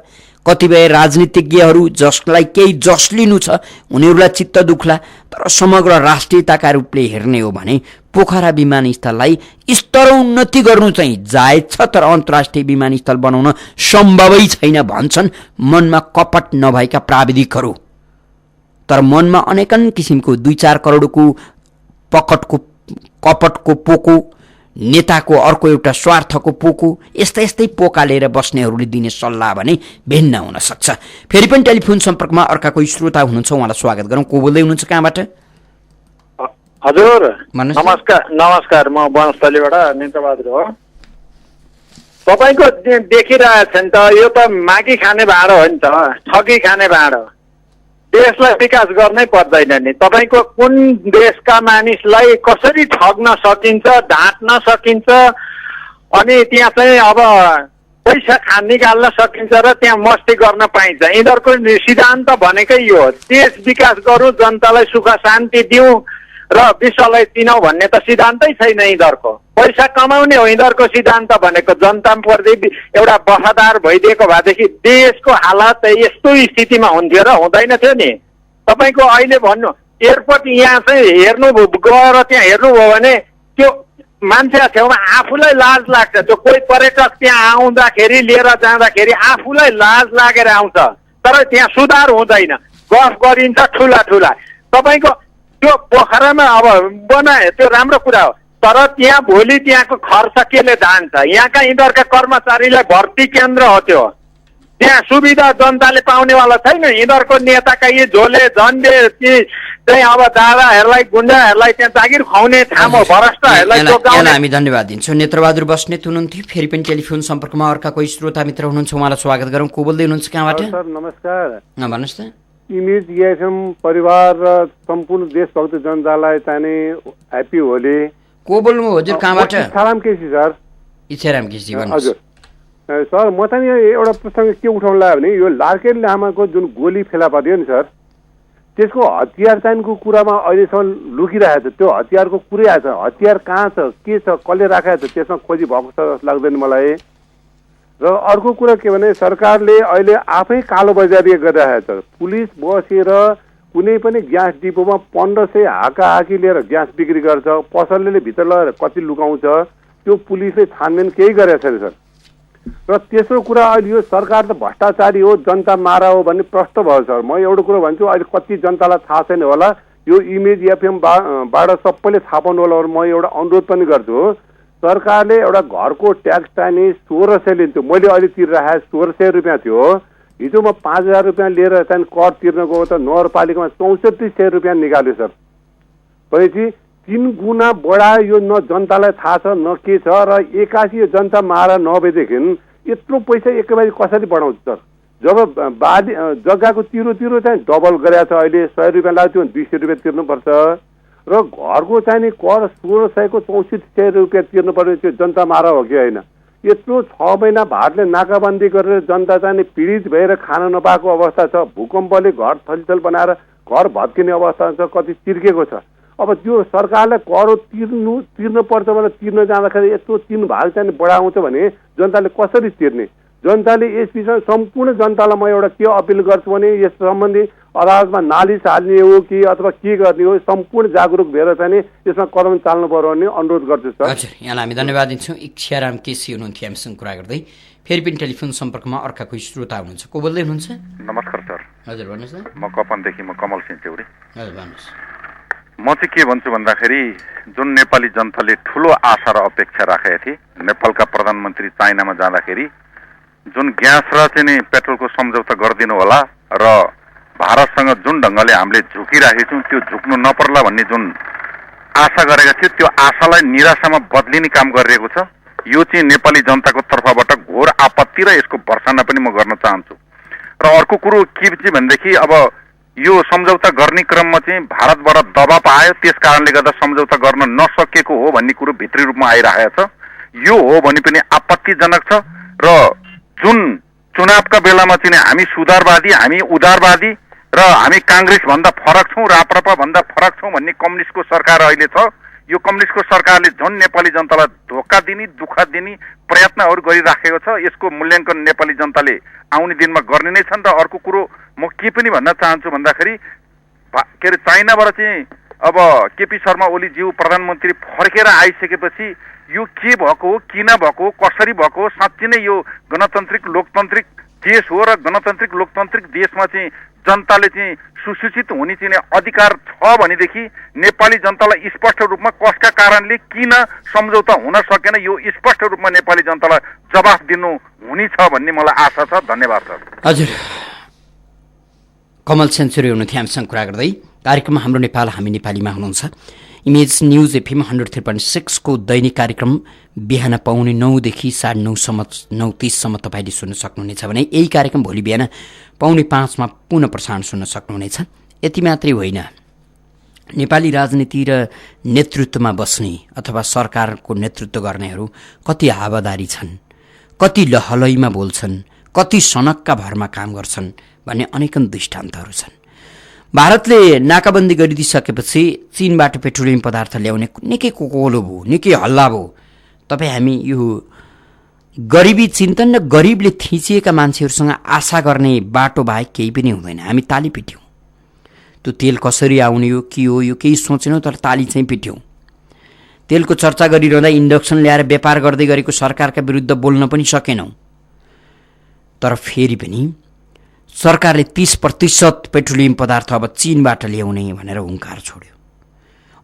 कतिपय राजनीतिज्ञहरू जसलाई केही जस लिनु छ उनीहरूलाई चित्त दुख्ला। तर समग्र राष्ट्रियताका रूपले हेर्ने हो भने पोखरा विमानस्थललाई स्तरोन्नति गर्नु चाहिँ जायज छ, तर अन्तर्राष्ट्रिय विमानस्थल बनाउन सम्भवै छैन भन्छन् मनमा कपट नभएका प्राविधिकहरू। तर मनमा अनेकन किसिमको 2-4 करोडको कपटको पोको, नेताको अर्को एउटा स्वार्थको पोको, यस्तै पोका लिएर बस्नेहरूले दिने सल्लाह भने भिन्न हुन सक्छ। फेरि पनि टेलिफोन सम्पर्कमा अर्का कोही श्रोता हुनुहुन्छ, उहाँलाई स्वागत गरौँ। को बोल्दै हुनुहुन्छ, कहाँबाट? हजुर नमस्कार, म वनस्थलीबाट नेत्रबहादुर हो। तपाईँको देखिरहेछ नि त, यो त मागी खाने भाँडो हो नि त, ठगी खाने भाँडो। देशलाई विकास गर्नै पर्दैन नि। तपाईँको कुन देशका मानिसलाई कसरी ठग्न सकिन्छ, ढाँट्न सकिन्छ, अनि त्यहाँ चाहिँ अब पैसा निकाल्न सकिन्छ र त्यहाँ मस्ती गर्न पाइन्छ। यिनीहरूको सिद्धान्त भनेकै यो हो, देश विकास गरौँ, जनतालाई सुख शान्ति दिउँ र विश्वलाई चिनौँ भन्ने त सिद्धान्तै छैन यिनीहरूको। पैसा कमाउने हो यिनीहरूको सिद्धान्त भनेको। जनताप्रति एउटा वफादार भइदिएको भएदेखि देशको हालत यस्तो स्थितिमा हुन्थ्यो र हुँदैन थियो नि। तपाईँको अहिले भन्नु एयरपोर्ट यहाँ चाहिँ हेर्नु गएर त्यहाँ हेर्नुभयो भने त्यो मान्छे छेउमा आफूलाई लाज लाग्छ। त्यो कोही पर्यटक त्यहाँ आउँदाखेरि लिएर जाँदाखेरि आफूलाई लाज लागेर आउँछ, तर त्यहाँ सुधार हुँदैन, गफ गरिन्छ ठुला। तपाईँको त्यो पोखरामा अब बनाए त्यो राम्रो कुरा हो, तर त्यहाँ भोलि त्यहाँको खर्च केले जान्छ? यहाँका यिनीहरूका कर्मचारीलाई भर्ती केन्द्र हो त्यो, त्यहाँ सुविधा जनताले पाउनेवाला छैन। यिनीहरूको नेताका यी झोले झन्डे चाहिँ अब दादाहरूलाई गुन्डाहरूलाई त्यहाँ जागिर खुवाउने ठाउँ हो, भ्रष्टहरूलाई जोगाउने। हामी धन्यवाद दिन्छौँ। नेत्रबहादुर बस्नेत हुनुहुन्थ्यो। फेरि पनि टेलिफोन सम्पर्कमा अर्का कोही श्रोता मित्र हुनुहुन्छ, उहाँलाई स्वागत गरौँ। को बोल्दै हुनुहुन्छ, कहाँबाट? सर नमस्कार। भन्नुहोस् त। इमेज एफएम परिवार र सम्पूर्ण देशभक्त जनतालाई चाहिने ह्याप्पी होली। को बोल्नु हजुर, कहाँबाट? इच्छाराम केसी सर। इच्छाराम केसी हजुर सर, म चाहिँ एउटा प्रसङ्ग के उठाउनु लाग्यो भने यो लार्केट लामाको जुन गोली फेला पर्यो नि सर, त्यसको हतियार चाहिँको कुरामा अहिलेसम्म लुकिरहेको छ। त्यो हतियारको कुरै आएछ, हतियार कहाँ छ, के छ, कसले राखेको छ, त्यसमा खोजी भएको छ जस्तो लाग्दैन मलाई। र अर्को कुरा के भने सरकारले अहिले आफै कालोबजारी गरिरहेको छ। पुलिस बसेर कुनै पनि ग्यास डिपोमा 1500 हाकाहाकी लिएर ग्यास बिक्री गर्छ, पसलले भित्र लगेर कति लुकाउँछ, त्यो पुलिसले छानबिन केही गरेको छैन सर। र तेस्रो कुरा, अहिले यो सरकार त भ्रष्टाचारी हो, जनता मारा हो भन्ने प्रश्न भयो सर। म एउटा कुरो भन्छु, अहिले कति जनतालाई थाहा छैन होला, यो इमेज एफएमबाट सबैले थाहा पाउनु होला। म एउटा अनुरोध पनि गर्छु, सरकारले एउटा घरको ट्याक्स चाहिँ 1600 लिन्थ्यो, मैले अहिले तिरिरहेको 1600 रुपियाँ थियो। हिजो म 5,000 रुपियाँ लिएर चाहिँ कर तिर्न गएको त नगरपालिकामा 64,000 रुपियाँ निकाल्यो सर। भनेपछि 3 गुणा बढायो। यो न जनतालाई थाहा छ न के छ, र एक्कासी यो जनता मारा नभएदेखि यत्रो पैसा एकैबारी कसरी बढाउँछ सर? जब बाली जग्गाको तिरो चाहिँ डबल गरेको छ, अहिले 100 रुपियाँ लाग्थ्यो 200 रुपियाँ तिर्नुपर्छ, र घरको चाहिँ नि कर 1600 को 64,000 रुपियाँ तिर्नुपर्ने त्यो जनता मारा हो कि होइन? यत्रो 6 महिना भारतले नाकाबन्दी गरेर जनता चाहिँ पीडित भएर खान नपाएको अवस्था छ। भूकम्पले घर थलथल बनाएर घर भत्किने अवस्था छ, कति चिर्केको छ। अब त्यो सरकारले कर तिर्नु पर्छ भनेर तिर्न जाँदाखेरि यत्रो 3 भाग चाहिँ बढाउँछ भने जनताले कसरी तिर्ने? जनताले यस विषयमा सम्पूर्ण जनतालाई म एउटा के अपिल गर्छु भने यस सम्बन्धी अदालतमा नालिस हाल्ने हो कि अथवा के गर्ने हो, सम्पूर्ण जागरुक भएर चाहिँ यसमा कदम चाल्नु पर्यो भन्ने अनुरोध गर्छु सर। हजुर, यहाँलाई हामी धन्यवाद दिन्छौँ। इच्छाराम केसी हुनुहुन्थ्यो हामीसँग कुरा गर्दै। फेरि पनि टेलिफोन सम्पर्कमा अर्का कोही श्रोता हुनुहुन्छ। को बोल्दै हुनुहुन्छ? नमस्कार सर। हजुर भन्नुहोस् न। म कपनदेखि कमल सिंह चौरी। हजुर भन्नुहोस्। म चाहिँ के भन्छु भन्दाखेरि जुन नेपाली जनताले ठुलो आशा र अपेक्षा राखेका थिए, नेपालका प्रधानमन्त्री चाइनामा जाँदाखेरि जुन ग्यास र चाहिँ नि पेट्रोलको सम्झौता गरिदिनु होला र भारतसँग जुन ढङ्गले हामीले झुकिराखेका छौँ त्यो झुक्नु नपर्ला भन्ने जुन आशा गरेका थियो, त्यो आशालाई निराशामा बदलिने काम गरिरहेको छ। यो चाहिँ नेपाली जनताको तर्फबाट घोर आपत्ति र यसको भर्सना पनि म गर्न चाहन्छु। र अर्को कुरो के चाहिँ भनेदेखि अब यो सम्झौता गर्ने क्रममा चाहिँ भारतबाट दबाब आयो, त्यस कारणले गर्दा सम्झौता गर्न नसकेको हो भन्ने कुरो भित्री रूपमा आइरहेको छ। यो हो भने पनि आपत्तिजनक छ। र जुन चुनावका बेलामा चाहिँ हामी सुधारवादी, हामी उदारवादी र हामी काङ्ग्रेस भन्दा फरक छौँ, राप्रपा भन्दा फरक छौँ भन्ने कम्युनिस्टको सरकार अहिले छ। यो कम्युनिस्टको सरकारले झन् नेपाली जनतालाई धोका दिने, दुःख दिने प्रयत्नहरू गरिराखेको छ। यसको मूल्याङ्कन नेपाली जनताले आउने दिनमा गर्ने नै छन्। र अर्को कुरो म के पनि भन्न चाहन्छु भन्दाखेरि के अरे चाइनाबाट चाहिँ अब केपी शर्मा ओलीज्यू प्रधानमन्त्री फर्केर आइसकेपछि यो के भएको हो, किन भएको हो, कसरी भएको हो? साँच्चै नै यो गणतान्त्रिक लोकतान्त्रिक देश हो र गणतान्त्रिक लोकतान्त्रिक देशमा चाहिँ जनताले चाहिँ सुसूचित हुने चाहिँ अधिकार छ भनेदेखि नेपाली जनतालाई स्पष्ट रूपमा कसका कारणले किन सम्झौता हुन सकेन यो स्पष्ट रूपमा नेपाली जनतालाई जवाफ दिनु हुनेछ भन्ने मलाई आशा छ। धन्यवाद सर। हजुर, कमल सेन्चुरी हुनुहुन्थ्यो हामीसँग कुरा गर्दै। कार्यक्रम हाम्रो नेपाल हामी नेपालीमा हुनुहुन्छ। इमेज न्युज एफएम 103.6 को दैनिक कार्यक्रम बिहान 9:15 देखि 9:30 9:30 तपाईँले सुन्न सक्नुहुनेछ भने यही कार्यक्रम भोलि बिहान 4:45 मा पुनः प्रसारण सुन्न सक्नुहुनेछ। यति मात्रै होइन, नेपाली राजनीति र नेतृत्वमा बस्ने अथवा सरकारको नेतृत्व गर्नेहरू कति हावादारी छन्, कति लहलैमा बोल्छन्, कति सनकका भरमा काम गर्छन् भन्ने अनेकन दृष्टान्तहरू छन्। भारतले नाकाबन्दी गरिदिइसकेपछि चीनबाट पेट्रोलियम पदार्थ ल्याउने निकै कोकोलो भयो, निकै हल्ला भयो। तपाईँ हामी यो गरिबी चिन्तन र गरिबले थिचिएका मान्छेहरूसँग आशा गर्ने बाटो बाहेक केही पनि हुँदैन। हामी ताली पिट्यौँ। त्यो तेल कसरी आउने हो के हो यो केही सोचेनौँ, तर ताली चाहिँ पिट्यौँ। तेलको चर्चा गरिरहँदा इन्डक्सन ल्याएर व्यापार गर्दै गरेको सरकारका विरुद्ध बोल्न पनि सकेनौँ। तर फेरि पनि सरकारले 30% पेट्रोलियम पदार्थ अब चीनबाट ल्याउने भनेर हुङ्कार छोड्यो।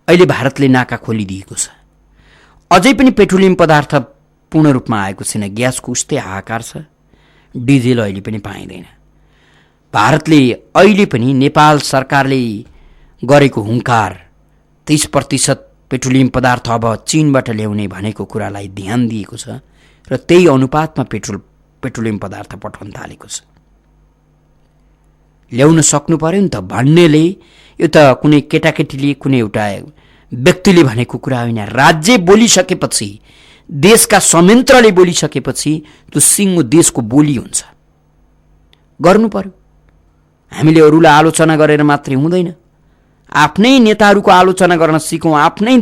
अहिले भारतले नाका खोलिदिएको छ। अझै पनि पेट्रोलियम पदार्थ पूर्ण रूपमा आएको छैन। ग्यासको उस्तै हाहाकार छ। डिजेल अहिले पनि पाइँदैन। भारतले अहिले पनि नेपाल सरकारले गरेको हुङ्कार 30% पेट्रोलियम पदार्थ अब चीनबाट ल्याउने भनेको कुरालाई ध्यान दिएको छ र त्यही अनुपातमा पेट्रोलियम पदार्थ पठाउन थालेको छ। ल्याउन सक्नु पर्यो नि त भन्नेले। यो त कुनै केटाकेटीले कुनै एउटा व्यक्तिले भनेको कुरा होइन। राज्य बोलिसकेपछि, देशका संयन्त्रले बोलिसकेपछि त्यो सिङ्गो देशको बोली हुन्छ। गर्नु पर्यो। हामीले अरूलाई आलोचना गरेर मात्रै हुँदैन। आफ्नै नेताहरूको आलोचना गर्न सिकौँ, आफ्नै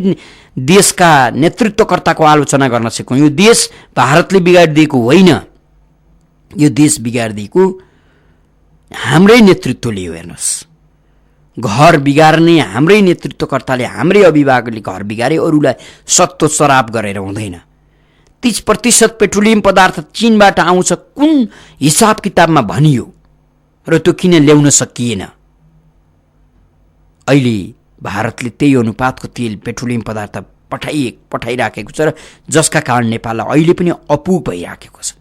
देशका नेतृत्वकर्ताको आलोचना गर्न सिकौँ। यो देश भारतले बिगाडिदिएको होइन, यो देश बिगाडिदिएको हाम्रै नेतृत्वले हो। हेर्नुहोस्, घर बिगार्ने हाम्रै नेतृत्वकर्ताले, हाम्रै अभिभावकले घर बिगारे, अरूलाई सत्तो सराप गरेर हुँदैन। 30% पेट्रोलियम पदार्थ चीनबाट आउँछ कुन हिसाब किताबमा भनियो र त्यो किन ल्याउन सकिएन? अहिले भारतले त्यही अनुपातको तेल पेट्रोलियम पदार्थ पठाइराखेको छ र जसका कारण नेपाललाई अहिले पनि अपुग भइराखेको छ।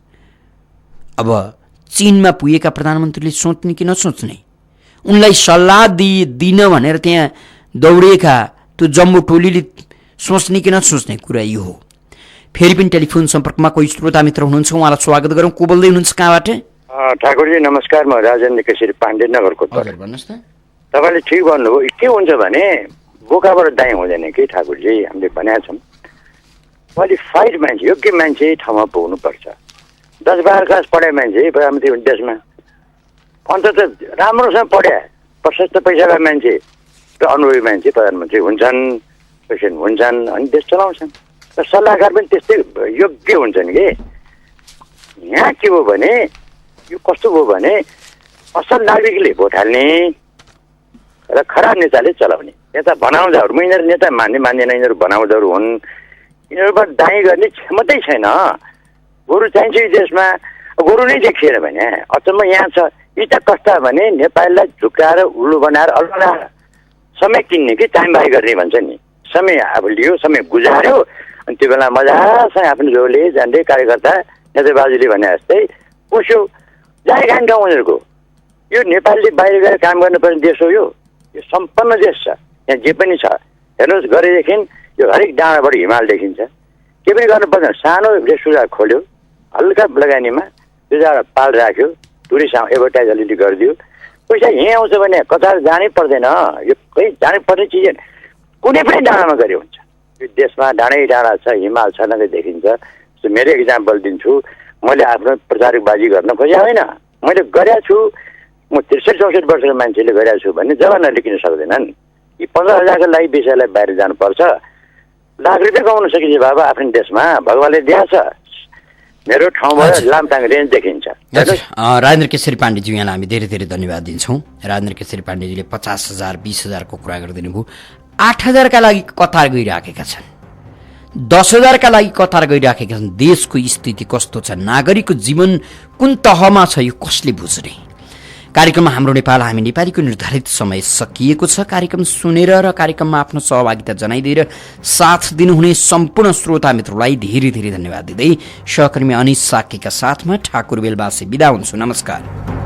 अब चीनमा पुगेका प्रधानमन्त्रीले सोच्ने कि नसोच्ने, उनलाई सल्लाह दिन भनेर त्यहाँ दौडिएका त्यो जम्बो टोलीले सोच्ने कि नसोच्ने कुरा यो हो। फेरि पनि टेलिफोन सम्पर्कमा कोही श्रोता मित्र हुनुहुन्छ, उहाँलाई स्वागत गरौँ। को बोल्दै हुनुहुन्छ, कहाँबाट? ठाकुरजी नमस्कार, म राजेन्द्र केसरी पाण्डे नगरको। भन्नुहोस् न। तपाईँले ठिक भन्नुभयो। के हुन्छ भने बोकाबाट दाई हुँदैन कि ठाकुरजी, हामीले भनेका छौँ क्वालिफाइड मान्छे, योग्य मान्छे ठाउँमा पुग्नुपर्छ। 10-12 क्लास पढाए मान्छे प्रधानमन्त्री देशमा अन्तत राम्रोसँग पढ्या प्रशस्त पैसाका मान्छे र अनुभवी मान्छे प्रधानमन्त्री हुन्छन्, प्रेसिडेन्ट हुन्छन् अनि देश चलाउँछन्। र सल्लाहकार पनि त्यस्तै योग्य हुन्छन् कि। यहाँ के हो भने यो कस्तो भयो भने असल नागरिकले भोट हाल्ने र खराब नेताले चलाउने। नेता बनाउँदाहरू, म यिनीहरू नेता मान्दैन, यिनीहरू बनाउँदाहरू हुन्। यिनीहरूबाट दाई गर्ने क्षमतै छैन। गोरु चाहिन्छ यो देशमा, गोरु नै देखिएन भने अचम्म यहाँ छ। यी त कस्ता भने नेपाललाई झुकाएर उल्लु बनाएर अल्लाएर समय किन्ने कि टाइम बाई गर्ने भन्छ नि। समय अब लियो, समय गुजार्यो, अनि त्यो बेला मजासँग आफ्नो जोले जान्दै कार्यकर्ता नेताबाजुले भने जस्तै पुस्यो जाने खाने ठाउँ उनीहरूको। यो नेपालले बाहिर गएर काम गर्नुपर्ने देश हो। यो सम्पन्न देश छ, यहाँ जे पनि छ। हेर्नुहोस्, गरेदेखि यो हरेक डाँडाबाट हिमाल देखिन्छ। के पनि गर्नु पर्दैन। सानो रेस्टुरेन्ट खोल्यो, हल्का लगानीमा 2-4 पाल राख्यो, टुरिस्ट एडभर्टाइज अलिअलि गरिदियो, पैसा यहीँ आउँछ भने कतार जानै पर्दैन। यो कहीँ जानै पर्ने चिज कुनै पनि डाँडामा गरे हुन्छ। यो देशमा डाँडै डाँडा छ, हिमाल छ नै देखिन्छ। मेरो इक्जाम्पल दिन्छु। मैले आफ्नो प्रचारकबाजी गर्न खोजेको होइन, मैले गरेको छु। म 63-64 वर्षको मान्छेले गरेको छु भने जवानहरूले किन सक्दैनन्? यी 15,000 को लागि विषयलाई बाहिर जानुपर्छ। लाख रुपियाँ कमाउन सकिन्छ बाबा आफ्नो देशमा, भगवानले दिएको छ। मेरो ठाउँबाट लामटाङ रेन्ज देखिन्छ। राजेन्द्र केसरी पाण्डेजी, यहाँलाई हामी धेरै धेरै धन्यवाद दिन्छौँ। राजेन्द्र केसरी पाण्डेजीले 50,000 20,000 को कुरा गरिदिनु भयो। 8,000 का लागि कतार गइराखेका छन्, 10,000 का लागि कतार गइराखेका छन्। देशको स्थिति कस्तो छ, नागरिकको जीवन कुन तहमा छ, यो कसले बुझ्ने? कार्यक्रममा हाम्रो नेपाल हामी नेपालीको निर्धारित समय सकिएको छ। कार्यक्रम सुनेर र कार्यक्रममा आफ्नो सहभागिता जनाइदिएर साथ दिनुहुने सम्पूर्ण श्रोता मित्रलाई धेरै धेरै धन्यवाद दिँदै सहकर्मी अनिश साकेका साथमा ठाकुर बेलबासी बिदा हुन्छु। नमस्कार।